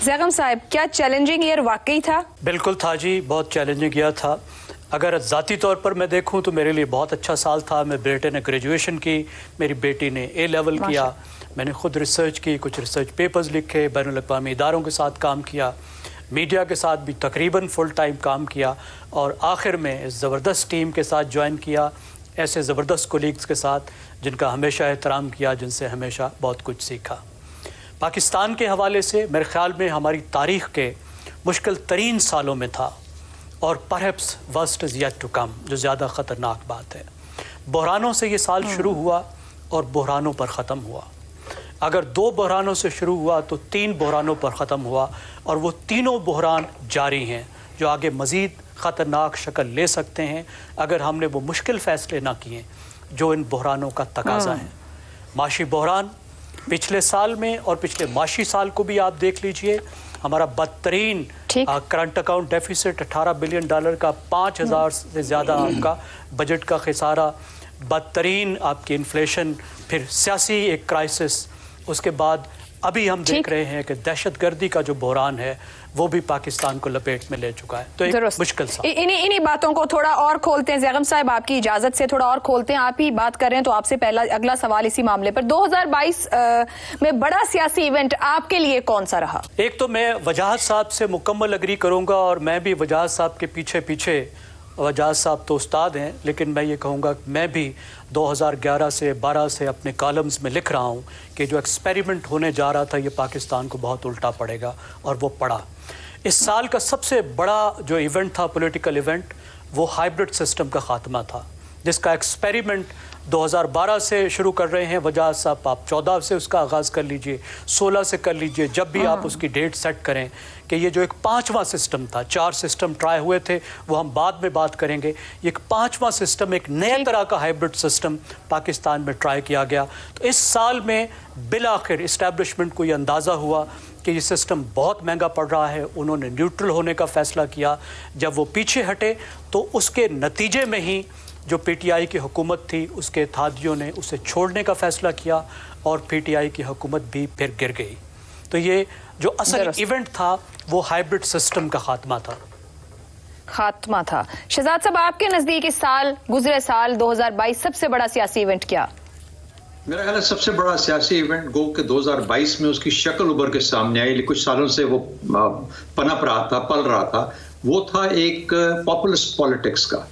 ज़ैगम साहब, क्या challenging year वाकई था? बिल्कुल था जी, बहुत चैलेंजिंग ईयर था। अगर ज़ाती तौर पर मैं देखूं तो मेरे लिए बहुत अच्छा साल था। मेरे बेटे ने ग्रेजुएशन की, मेरी बेटी ने ए लेवल किया, मैंने खुद रिसर्च की, कुछ रिसर्च पेपर्स लिखे, बैनुल अक़वामी इदारों के साथ काम किया, मीडिया के साथ भी तकरीबन फुल टाइम काम किया और आखिर में इस ज़बरदस्त टीम के साथ ज्वाइन किया, ऐसे ज़बरदस्त कोलीग्स के साथ जिनका हमेशा एहतराम किया, जिनसे हमेशा बहुत कुछ सीखा। पाकिस्तान के हवाले से मेरे ख़्याल में हमारी तारीख़ के मुश्किल तरीन सालों में था और perhaps worst is yet to come, जो ज़्यादा ख़तरनाक बात है। बहरानों से ये साल शुरू हुआ और बहरानों पर ख़त्म हुआ। अगर 2 बहरानों से शुरू हुआ तो 3 बहरानों पर ख़त्म हुआ और वो तीनों बहरान जारी हैं जो आगे मज़ीद ख़तरनाक शक्ल ले सकते हैं अगर हमने वो मुश्किल फ़ैसले ना किए जो इन बहरानों का तकाज़ा है। माशी बहरान पिछले साल में और पिछले माशी साल को भी आप देख लीजिए, हमारा बदतरीन करंट अकाउंट डेफिसिट $18 बिलियन का, 5000 से ज़्यादा आपका बजट का खसारा, बदतरीन आपकी इन्फ्लेशन, फिर सियासी एक क्राइसिस, उसके बाद अभी हम देख रहे हैं कि दहशतगर्दी का जो बहरान है वो भी पाकिस्तान को लपेट में ले चुका है। तो एक मुश्किल सा इन्हीं बातों को थोड़ा और खोलते हैं। ज़ैगम साहब, आपकी इजाजत से थोड़ा और खोलते हैं। आप ही बात कर रहे हैं तो आपसे पहला अगला सवाल इसी मामले पर। 2022 में बड़ा सियासी इवेंट आपके लिए कौन सा रहा? एक तो मैं वजाहत साहब से मुकम्मल अग्री करूंगा और मैं भी वजाहत साहब के पीछे पीछे, वजाहत साहब तो उस्ताद हैं, लेकिन मैं ये कहूँगा मैं भी 2011 से 12 से अपने कॉलम्स में लिख रहा हूँ कि जो एक्सपेरिमेंट होने जा रहा था ये पाकिस्तान को बहुत उल्टा पड़ेगा, और वो पड़ा। इस साल का सबसे बड़ा जो इवेंट था, पॉलिटिकल इवेंट, वो हाइब्रिड सिस्टम का ख़ात्मा था, जिसका एक्सपेरिमेंट 2012 से शुरू कर रहे हैं वजाहत साहब। आप 14 से उसका आगाज़ कर लीजिए, 16 से कर लीजिए, जब भी आप उसकी डेट सेट करें कि ये जो एक 5वां सिस्टम था, 4 सिस्टम ट्राई हुए थे, वो हम बाद में बात करेंगे, ये एक 5वां सिस्टम, एक नए तरह का हाइब्रिड सिस्टम पाकिस्तान में ट्राई किया गया। तो इस साल में बिलाखिर इस्टेब्लिशमेंट को ये अंदाज़ा हुआ कि ये सिस्टम बहुत महंगा पड़ रहा है। उन्होंने न्यूट्रल होने का फ़ैसला किया। जब वो पीछे हटे तो उसके नतीजे में ही जो पीटीआई की हुकूमत थी उसके इत्तेहादियों ने उसे छोड़ने का फ़ैसला किया और पीटीआई की हुकूमत भी फिर गिर गई। तो ये जो असल इवेंट था वो हाइब्रिड सिस्टम का खात्मा था। शहजाद साहब, आपके नज़दीक इस साल, गुजरे साल 2022 सबसे बड़ा सियासी इवेंट क्या? मेरा ख्याल है सबसे बड़ा सियासी इवेंट गो के 2022 में उसकी शक्ल उभर के सामने आई, कुछ सालों से वो पनप रहा था, पल रहा था, वो था एक पॉपुलिस्ट पॉलिटिक्स का।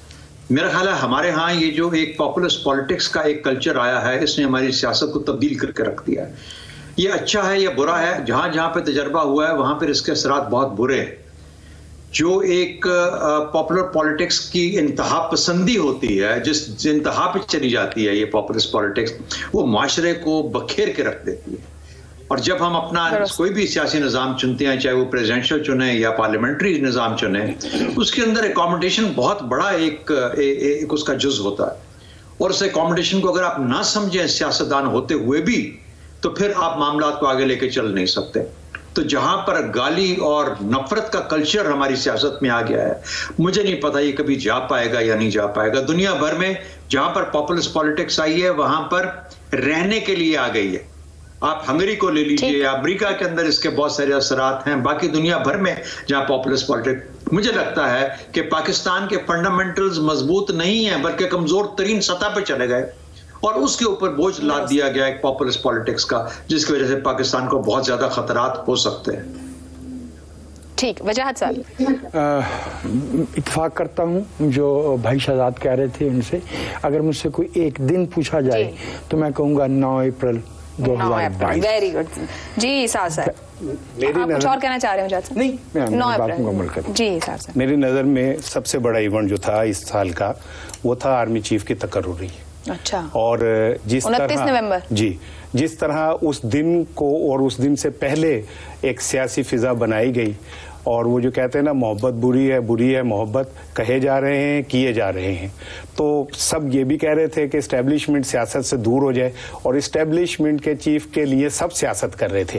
मेरा ख्याल है हमारे यहाँ ये जो एक पॉपुलिस्ट पॉलिटिक्स का एक कल्चर आया है, इसने हमारी सियासत को तब्दील करके रख दिया है। ये अच्छा है या बुरा है, जहाँ जहाँ पे तजर्बा हुआ है वहाँ पर इसके असरात बहुत बुरे हैं। जो एक पॉपुलर पॉलिटिक्स की इंतहा पसंदी होती है, जिस इंतहा पे चली जाती है ये पॉपुलिस्ट पॉलिटिक्स, वो माशरे को बखेर के रख देती है। और जब हम अपना कोई भी सियासी निज़ाम चुनते हैं, चाहे वो प्रेसिडेंशियल चुने या पार्लियामेंट्री निज़ाम चुने, उसके अंदर एकोमोडेशन बहुत बड़ा एक उसका जुज होता है। और उस एकोमोडेशन को अगर आप ना समझें सियासतदान होते हुए भी, तो फिर आप मामला को आगे लेके चल नहीं सकते। तो जहां पर गाली और नफरत का कल्चर हमारी सियासत में आ गया है, मुझे नहीं पता ये कभी जा पाएगा या नहीं जा पाएगा। दुनिया भर में जहां पर पॉपुलिस्ट पॉलिटिक्स आई है वहां पर रहने के लिए आ गई है। आप हंगरी को ले लीजिए, अमेरिका के अंदर इसके बहुत सारे असरात हैं, बाकी दुनिया भर में जहां पॉपुलिस्ट पॉलिटिक्स, मुझे लगता है कि पाकिस्तान के फंडामेंटल्स मजबूत नहीं है बल्कि कमजोर तरीन सतह पर चले गए और उसके ऊपर बोझ लाद दिया गया एक पॉपुलिस्ट पॉलिटिक्स का, जिसकी वजह से पाकिस्तान को बहुत ज्यादा खतरात हो सकते हैं। ठीक, वजाहत साहब। इत्तेफाक करता हूं जो भाई शहजाद कह रहे थे उनसे। अगर मुझसे कोई एक दिन पूछा जाए तो मैं कहूंगा 9 अप्रैल 2022। वेरी गुड जी। साहब आप कुछ और कहना चाह रहे हो? नहीं, मैं बात मुकम्मल करूं जी। साहब, मेरी नजर में सबसे बड़ा इवेंट जो था इस साल का, वो था आर्मी चीफ की तकर्रुरी। अच्छा। और जिस 29 नवंबर जी, जिस तरह उस दिन को और उस दिन से पहले एक सियासी फिजा बनाई गई और वो जो कहते हैं ना, मोहब्बत बुरी है मोहब्बत, कहे जा रहे हैं किए जा रहे हैं। तो सब ये भी कह रहे थे कि इस्टेब्लिशमेंट सियासत से दूर हो जाए, और इस्टेब्लिशमेंट के चीफ के लिए सब सियासत कर रहे थे।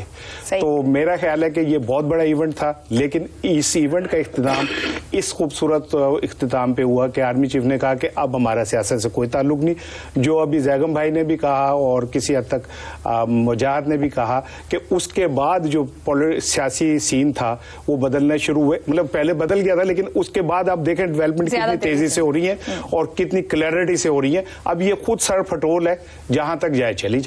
तो मेरा ख्याल है कि ये बहुत बड़ा इवेंट था, लेकिन इस इवेंट का इख्तिताम इस खूबसूरत इख्तिताम पे हुआ कि आर्मी चीफ ने कहा कि अब हमारा सियासत से कोई ताल्लुक नहीं। जो अभी जैगम भाई ने भी कहा और किसी हद तक मुजाहिद ने भी कहा कि उसके बाद जो सियासी सीन था वो बदलना शुरू हुए, मतलब पहले बदल गया था, लेकिन उसके बाद आप देखें डेवलपमेंट कितनी तेजी से हो रही है और कितनी क्लैरिटी से हो रही है। अब ये खुद सर फटोल है, जहां तक जाए चली